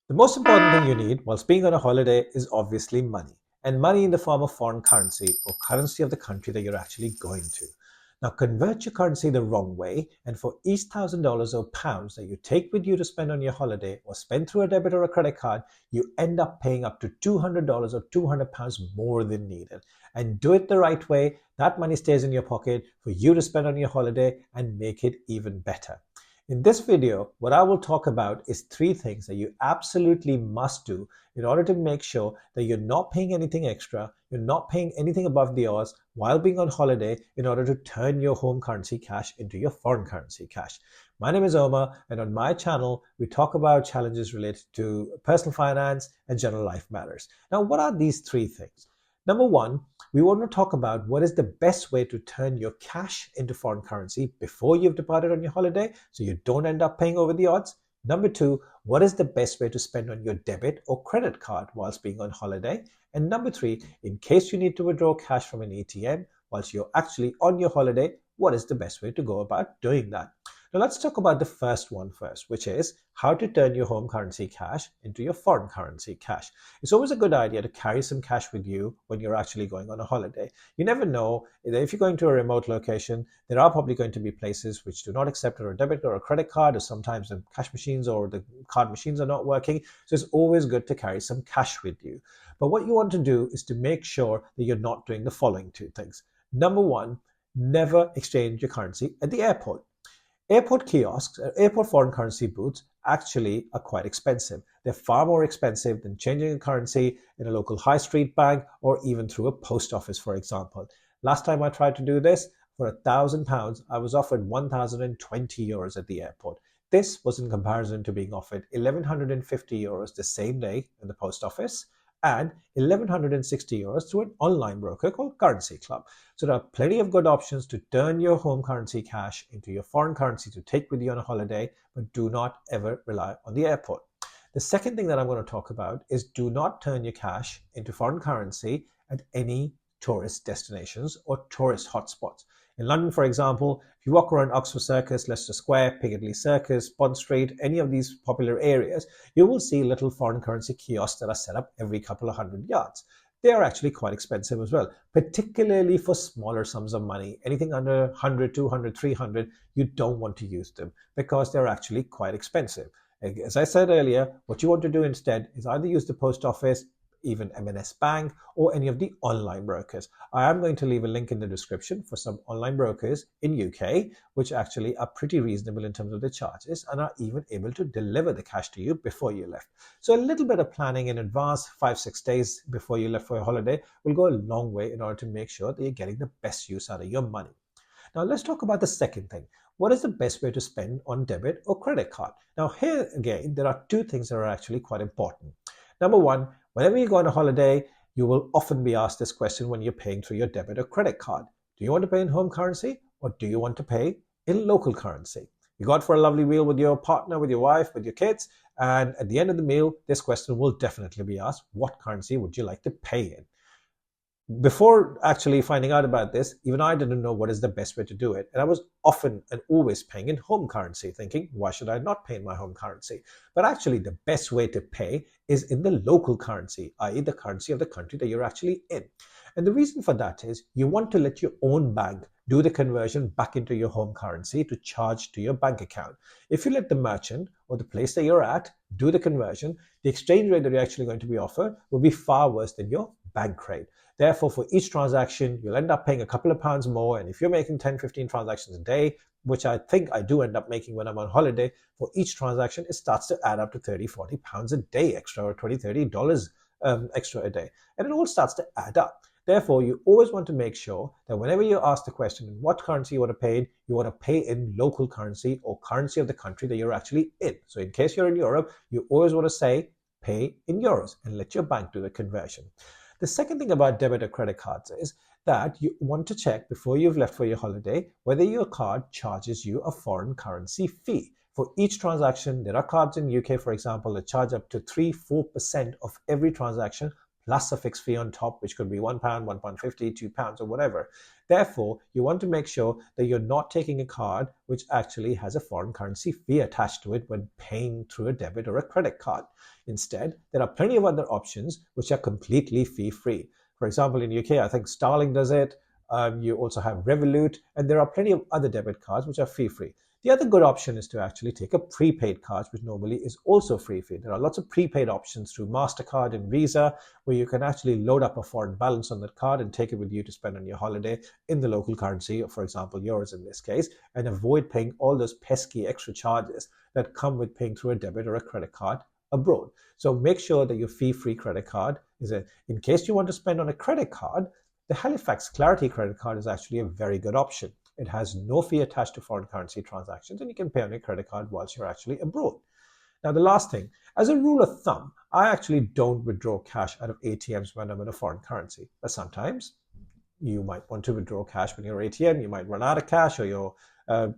The most important thing you need whilst being on a holiday is obviously money, and money in the form of foreign currency or currency of the country that you're actually going to. Now, convert your currency the wrong way, and for each $1,000 or pounds that you take with you to spend on your holiday or spend through a debit or a credit card, you end up paying up to $200 or £200 more than needed. And do it the right way, that money stays in your pocket for you to spend on your holiday and make it even better. In this video, what I will talk about is three things that you absolutely must do in order to make sure that you're not paying anything extra, you're not paying anything above the odds while being on holiday in order to turn your home currency cash into your foreign currency cash. My name is Omar, and on my channel, we talk about challenges related to personal finance and general life matters. Now, what are these three things? Number one, we want to talk about what is the best way to turn your cash into foreign currency before you've departed on your holiday so you don't end up paying over the odds. Number two, what is the best way to spend on your debit or credit card whilst being on holiday? And number three, in case you need to withdraw cash from an ATM whilst you're actually on your holiday, what is the best way to go about doing that? Now let's talk about the first one first, which is how to turn your home currency cash into your foreign currency cash. It's always a good idea to carry some cash with you when you're actually going on a holiday. You never know, if you're going to a remote location, there are probably going to be places which do not accept a debit or a credit card, or sometimes the cash machines or the card machines are not working. So it's always good to carry some cash with you. But what you want to do is to make sure that you're not doing the following two things. Number one, never exchange your currency at the airport. Airport kiosks, airport foreign currency booths actually are quite expensive. They're far more expensive than changing a currency in a local high street bank or even through a post office, for example. Last time I tried to do this, for £1,000, I was offered 1,020 euros at the airport. This was in comparison to being offered 1,150 euros the same day in the post office and 1,160 euros through an online broker called Currency Club. So there are plenty of good options to turn your home currency cash into your foreign currency to take with you on a holiday, but do not ever rely on the airport. The second thing that I'm going to talk about is do not turn your cash into foreign currency at any tourist destinations or tourist hotspots. In London, for example, if you walk around Oxford Circus, Leicester Square, Piccadilly Circus, Bond Street, any of these popular areas, you will see little foreign currency kiosks that are set up every couple of hundred yards. They are actually quite expensive as well, particularly for smaller sums of money. Anything under 100, 200, 300, you don't want to use them because they're actually quite expensive. As I said earlier, what you want to do instead is either use the post office, even M&S Bank, or any of the online brokers. I am going to leave a link in the description for some online brokers in UK, which actually are pretty reasonable in terms of the charges and are even able to deliver the cash to you before you left. So a little bit of planning in advance, 5-6 days before you left for your holiday, will go a long way in order to make sure that you're getting the best use out of your money. Now let's talk about the second thing. What is the best way to spend on debit or credit card? Now here again, there are two things that are actually quite important. Number one, whenever you go on a holiday, you will often be asked this question when you're paying through your debit or credit card. Do you want to pay in home currency or do you want to pay in local currency? You go out for a lovely meal with your partner, with your wife, with your kids, and at the end of the meal, this question will definitely be asked, what currency would you like to pay in? Before actually finding out about this, even I didn't know what is the best way to do it. And I was often and always paying in home currency, thinking, why should I not pay in my home currency? But actually, the best way to pay is in the local currency, i.e., the currency of the country that you're actually in. And the reason for that is you want to let your own bank do the conversion back into your home currency to charge to your bank account. If you let the merchant or the place that you're at do the conversion, the exchange rate that you're actually going to be offered will be far worse than your bank rate. Therefore, for each transaction, you'll end up paying a couple of pounds more. And if you're making 10, 15 transactions a day, which I think I do end up making when I'm on holiday, for each transaction, it starts to add up to 30, 40 pounds a day extra, or 20, $30 extra a day. And it all starts to add up. Therefore, you always want to make sure that whenever you ask the question in what currency you want to pay in, you want to pay in local currency or currency of the country that you're actually in. So in case you're in Europe, you always want to say pay in euros and let your bank do the conversion. The second thing about debit or credit cards is that you want to check before you've left for your holiday whether your card charges you a foreign currency fee. For each transaction, there are cards in UK, for example, that charge up to 3-4% of every transaction plus a fixed fee on top, which could be £1, £1.50, £2, or whatever. Therefore, you want to make sure that you're not taking a card which actually has a foreign currency fee attached to it when paying through a debit or a credit card. Instead, there are plenty of other options which are completely fee-free. For example, in the UK, I think Starling does it. You also have Revolut, and there are plenty of other debit cards which are fee-free. The other good option is to actually take a prepaid card, which normally is also free. There are lots of prepaid options through MasterCard and Visa, where you can actually load up a foreign balance on that card and take it with you to spend on your holiday in the local currency, or for example, euros in this case, and avoid paying all those pesky extra charges that come with paying through a debit or a credit card abroad. So make sure that your fee-free credit card is in case you want to spend on a credit card, the Halifax Clarity credit card is actually a very good option. It has no fee attached to foreign currency transactions, and you can pay on your credit card whilst you're actually abroad. Now, the last thing, as a rule of thumb, I actually don't withdraw cash out of ATMs when I'm in a foreign currency. But sometimes you might want to withdraw cash when your ATM, you might run out of cash, or your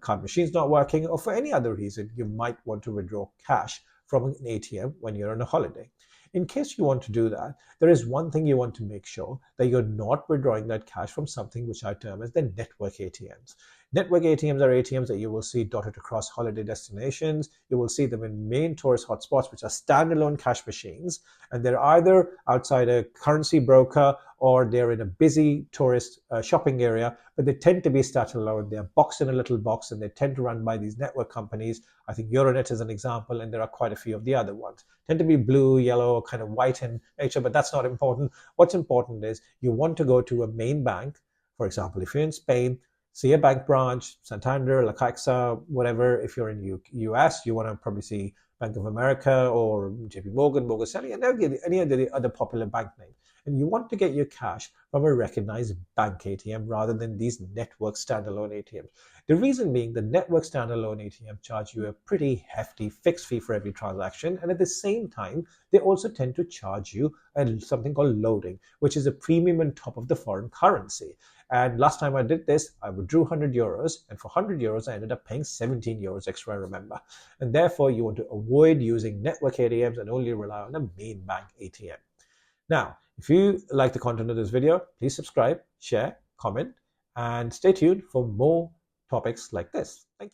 card machine's not working, or for any other reason, you might want to withdraw cash from an ATM when you're on a holiday. In case you want to do that, there is one thing you want to make sure that you're not withdrawing that cash from something which I term as the network ATMs. Network ATMs are ATMs that you will see dotted across holiday destinations. You will see them in main tourist hotspots, which are standalone cash machines, and they're either outside a currency broker or they're in a busy tourist shopping area, but they tend to be standalone. They're boxed in a little box, and they tend to run by these network companies. I think Euronet is an example, and there are quite a few of the other ones. Tend to be blue, yellow, kind of white in nature, but that's not important. What's important is you want to go to a main bank. For example, if you're in Spain, see a bank branch, Santander, La Caixa, whatever. If you're in US, you want to probably see Bank of America or JP Morgan, Morgan Stanley, and any of the other popular bank names. And you want to get your cash from a recognized bank ATM rather than these network standalone ATMs. The reason being the network standalone ATM charge you a pretty hefty fixed fee for every transaction, and at the same time, they also tend to charge you something called loading, which is a premium on top of the foreign currency. And last time I did this, I withdrew €100, and for €100, I ended up paying €17 extra, I remember. And therefore, you want to avoid using network ATMs and only rely on a main bank ATM. Now, if you like the content of this video, please subscribe, share, comment, and stay tuned for more topics like this. Thank you.